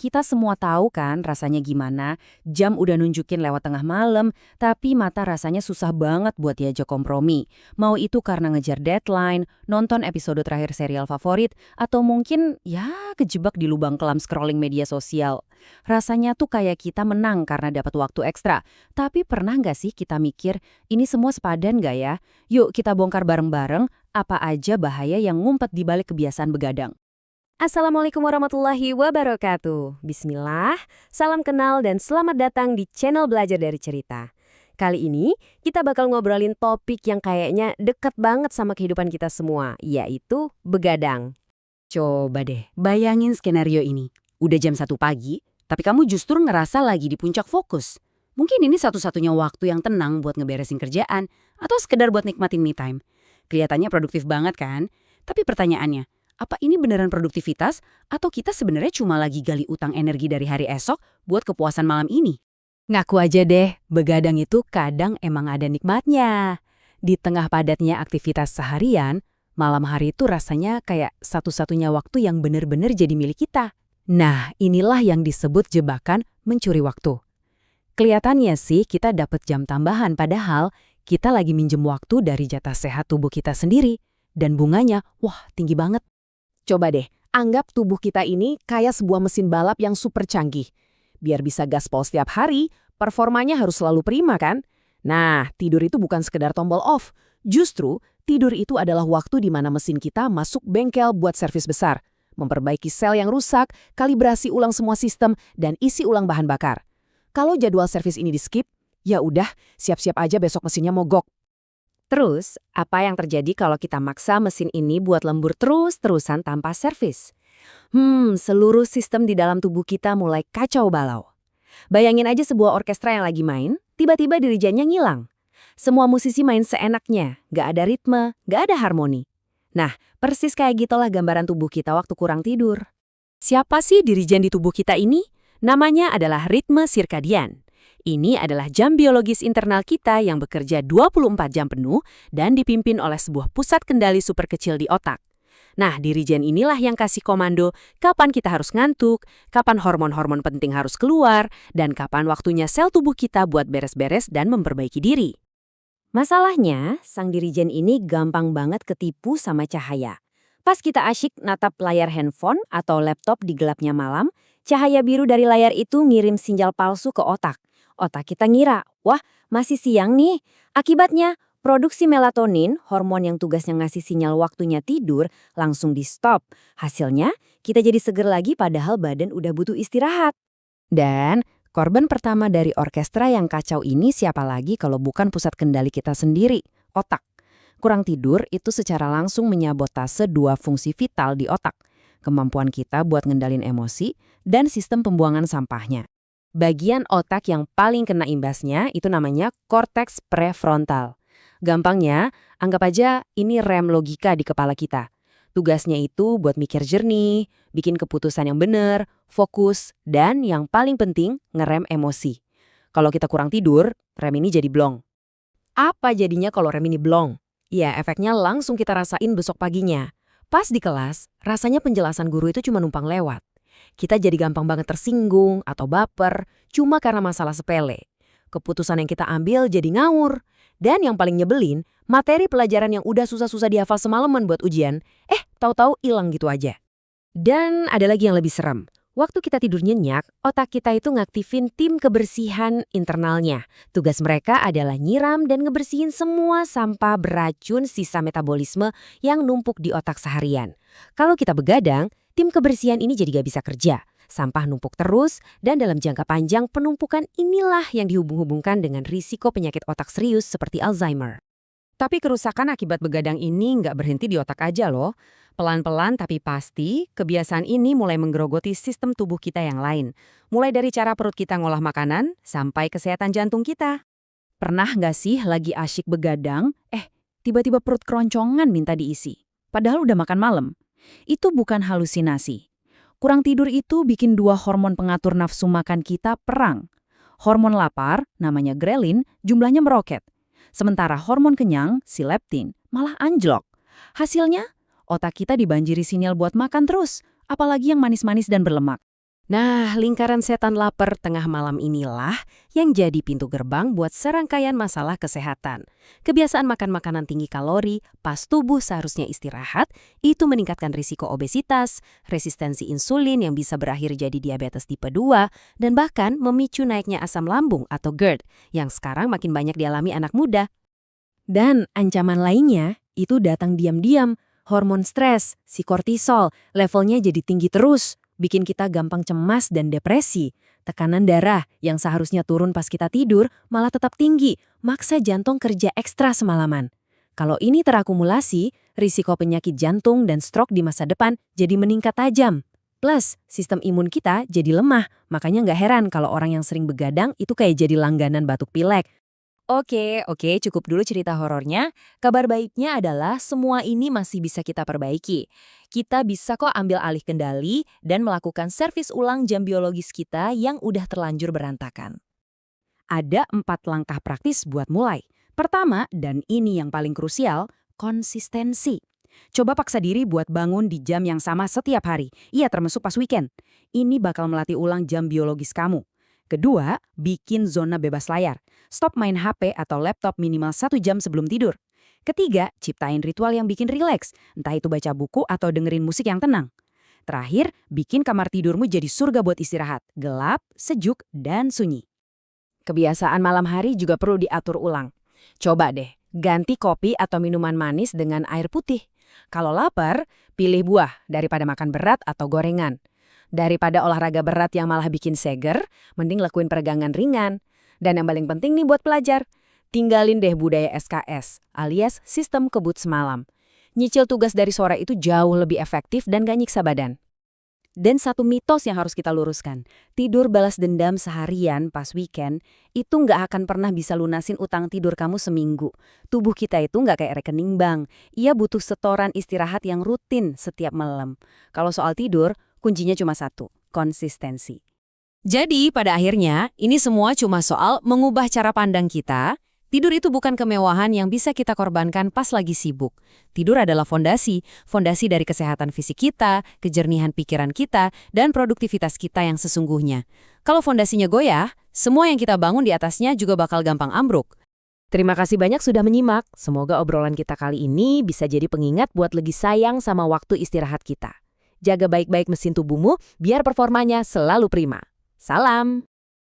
Kita semua tahu kan rasanya gimana, jam udah nunjukin lewat tengah malam, tapi mata rasanya susah banget buat diajak kompromi. Mau itu karena ngejar deadline, nonton episode terakhir serial favorit, atau mungkin ya kejebak di lubang kelam scrolling media sosial. Rasanya tuh kayak kita menang karena dapat waktu ekstra. Tapi pernah nggak sih kita mikir, ini semua sepadan nggak ya? Yuk kita bongkar bareng-bareng, apa aja bahaya yang ngumpet di balik kebiasaan begadang. Assalamualaikum warahmatullahi wabarakatuh. Bismillah, salam kenal dan selamat datang di channel Belajar dari Cerita. Kali ini kita bakal ngobrolin topik yang kayaknya dekat banget sama kehidupan kita semua, yaitu begadang. Coba deh, bayangin skenario ini. Udah jam 1 pagi, tapi kamu justru ngerasa lagi di puncak fokus. Mungkin ini satu-satunya waktu yang tenang buat ngeberesin kerjaan, atau sekedar buat nikmatin me time. Kelihatannya produktif banget kan? Tapi pertanyaannya, apa ini beneran produktivitas atau kita sebenarnya cuma lagi gali utang energi dari hari esok buat kepuasan malam ini? Ngaku aja deh, begadang itu kadang emang ada nikmatnya. Di tengah padatnya aktivitas seharian, malam hari itu rasanya kayak satu-satunya waktu yang bener-bener jadi milik kita. Nah, inilah yang disebut jebakan mencuri waktu. Kelihatannya sih kita dapat jam tambahan padahal kita lagi minjem waktu dari jatah sehat tubuh kita sendiri. Dan bunganya, wah tinggi banget. Coba deh, anggap tubuh kita ini kayak sebuah mesin balap yang super canggih. Biar bisa gaspol setiap hari, performanya harus selalu prima kan? Nah, tidur itu bukan sekedar tombol off. Justru, tidur itu adalah waktu di mana mesin kita masuk bengkel buat servis besar. Memperbaiki sel yang rusak, kalibrasi ulang semua sistem, dan isi ulang bahan bakar. Kalau jadwal servis ini di-skip, ya udah, siap-siap aja besok mesinnya mogok. Terus, apa yang terjadi kalau kita maksa mesin ini buat lembur terus-terusan tanpa servis? Seluruh sistem di dalam tubuh kita mulai kacau balau. Bayangin aja sebuah orkestra yang lagi main, tiba-tiba dirijennya ngilang. Semua musisi main seenaknya, gak ada ritme, gak ada harmoni. Nah, persis kayak gitulah gambaran tubuh kita waktu kurang tidur. Siapa sih dirijen di tubuh kita ini? Namanya adalah ritme sirkadian. Ini adalah jam biologis internal kita yang bekerja 24 jam penuh dan dipimpin oleh sebuah pusat kendali super kecil di otak. Nah, dirijen inilah yang kasih komando kapan kita harus ngantuk, kapan hormon-hormon penting harus keluar, dan kapan waktunya sel tubuh kita buat beres-beres dan memperbaiki diri. Masalahnya, sang dirijen ini gampang banget ketipu sama cahaya. Pas kita asyik natap layar handphone atau laptop di gelapnya malam, cahaya biru dari layar itu ngirim sinyal palsu ke otak. Otak kita ngira, wah masih siang nih. Akibatnya, produksi melatonin, hormon yang tugasnya ngasih sinyal waktunya tidur, langsung di-stop. Hasilnya, kita jadi seger lagi padahal badan udah butuh istirahat. Dan korban pertama dari orkestra yang kacau ini siapa lagi kalau bukan pusat kendali kita sendiri, otak. Kurang tidur itu secara langsung menyabotase dua fungsi vital di otak. Kemampuan kita buat ngendalin emosi dan sistem pembuangan sampahnya. Bagian otak yang paling kena imbasnya itu namanya korteks prefrontal. Gampangnya, anggap aja ini rem logika di kepala kita. Tugasnya itu buat mikir jernih, bikin keputusan yang benar, fokus, dan yang paling penting, ngerem emosi. Kalau kita kurang tidur, rem ini jadi blong. Apa jadinya kalau rem ini blong? Ya, efeknya langsung kita rasain besok paginya. Pas di kelas, rasanya penjelasan guru itu cuma numpang lewat. Kita jadi gampang banget tersinggung atau baper cuma karena masalah sepele. Keputusan yang kita ambil jadi ngawur. Dan yang paling nyebelin, materi pelajaran yang udah susah-susah dihafal semalaman buat ujian, tahu-tahu hilang gitu aja. Dan ada lagi yang lebih serem. Waktu kita tidur nyenyak, otak kita itu ngaktifin tim kebersihan internalnya. Tugas mereka adalah nyiram dan ngebersihin semua sampah beracun sisa metabolisme yang numpuk di otak seharian. Kalau kita begadang, tim kebersihan ini jadi gak bisa kerja. Sampah numpuk terus, dan dalam jangka panjang penumpukan inilah yang dihubung-hubungkan dengan risiko penyakit otak serius seperti Alzheimer. Tapi kerusakan akibat begadang ini nggak berhenti di otak aja loh. Pelan-pelan tapi pasti, kebiasaan ini mulai menggerogoti sistem tubuh kita yang lain. Mulai dari cara perut kita ngolah makanan, sampai kesehatan jantung kita. Pernah nggak sih lagi asyik begadang, tiba-tiba perut keroncongan minta diisi? Padahal udah makan malam. Itu bukan halusinasi. Kurang tidur itu bikin dua hormon pengatur nafsu makan kita perang. Hormon lapar, namanya grelin, jumlahnya meroket. Sementara hormon kenyang, si leptin, malah anjlok. Hasilnya, otak kita dibanjiri sinyal buat makan terus, apalagi yang manis-manis dan berlemak. Nah, lingkaran setan lapar tengah malam inilah yang jadi pintu gerbang buat serangkaian masalah kesehatan. Kebiasaan makan makanan tinggi kalori pas tubuh seharusnya istirahat, itu meningkatkan risiko obesitas, resistensi insulin yang bisa berakhir jadi diabetes tipe 2, dan bahkan memicu naiknya asam lambung atau GERD, yang sekarang makin banyak dialami anak muda. Dan ancaman lainnya itu datang diam-diam. Hormon stres, si kortisol, levelnya jadi tinggi terus. Bikin kita gampang cemas dan depresi. Tekanan darah yang seharusnya turun pas kita tidur malah tetap tinggi, maksa jantung kerja ekstra semalaman. Kalau ini terakumulasi, risiko penyakit jantung dan stroke di masa depan jadi meningkat tajam. Plus, sistem imun kita jadi lemah, makanya nggak heran kalau orang yang sering begadang itu kayak jadi langganan batuk pilek. Oke, cukup dulu cerita horornya. Kabar baiknya adalah semua ini masih bisa kita perbaiki. Kita bisa kok ambil alih kendali dan melakukan servis ulang jam biologis kita yang udah terlanjur berantakan. Ada 4 langkah praktis buat mulai. Pertama, dan ini yang paling krusial, konsistensi. Coba paksa diri buat bangun di jam yang sama setiap hari. Iya, termasuk pas weekend. Ini bakal melatih ulang jam biologis kamu. Kedua, bikin zona bebas layar. Stop main HP atau laptop minimal 1 jam sebelum tidur. Ketiga, ciptain ritual yang bikin rileks, entah itu baca buku atau dengerin musik yang tenang. Terakhir, bikin kamar tidurmu jadi surga buat istirahat, gelap, sejuk, dan sunyi. Kebiasaan malam hari juga perlu diatur ulang. Coba deh, ganti kopi atau minuman manis dengan air putih. Kalau lapar, pilih buah daripada makan berat atau gorengan. Daripada olahraga berat yang malah bikin seger, mending lakuin peregangan ringan. Dan yang paling penting nih buat pelajar, tinggalin deh budaya SKS, alias sistem kebut semalam. Nyicil tugas dari sore itu jauh lebih efektif dan gak nyiksa badan. Dan satu mitos yang harus kita luruskan, tidur balas dendam seharian pas weekend, itu nggak akan pernah bisa lunasin utang tidur kamu seminggu. Tubuh kita itu nggak kayak rekening bank, ia butuh setoran istirahat yang rutin setiap malam. Kalau soal tidur, kuncinya cuma satu, konsistensi. Jadi, pada akhirnya, ini semua cuma soal mengubah cara pandang kita. Tidur itu bukan kemewahan yang bisa kita korbankan pas lagi sibuk. Tidur adalah fondasi dari kesehatan fisik kita, kejernihan pikiran kita, dan produktivitas kita yang sesungguhnya. Kalau fondasinya goyah, semua yang kita bangun di atasnya juga bakal gampang ambruk. Terima kasih banyak sudah menyimak. Semoga obrolan kita kali ini bisa jadi pengingat buat lebih sayang sama waktu istirahat kita. Jaga baik-baik mesin tubuhmu biar performanya selalu prima. Salam!